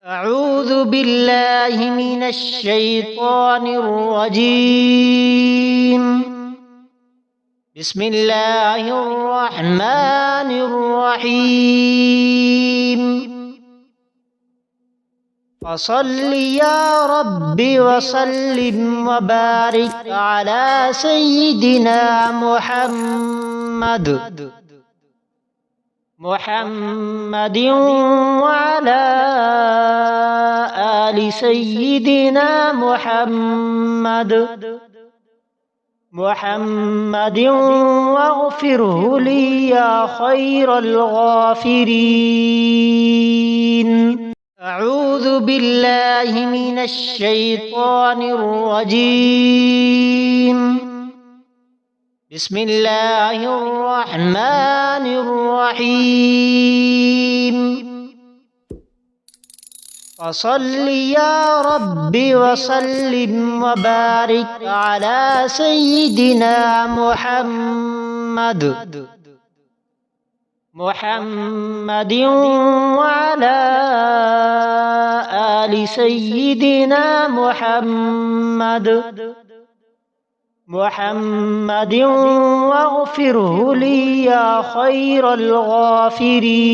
أعوذ بالله من الشيطان الرجيم. بسم الله الرحمن الرحيم. فصل يا رب وسلم وبارك على سيدنا محمد وعلى آل سيدنا محمد واغفره لي يا خير الغافرين. أعوذ بالله من الشيطان الرجيم. بسم الله الرحمن الرحيم. فصل يا رب وسلم وبارك على سيدنا محمد وعلى آل سيدنا محمد واغفره لي يا خير الغافرين.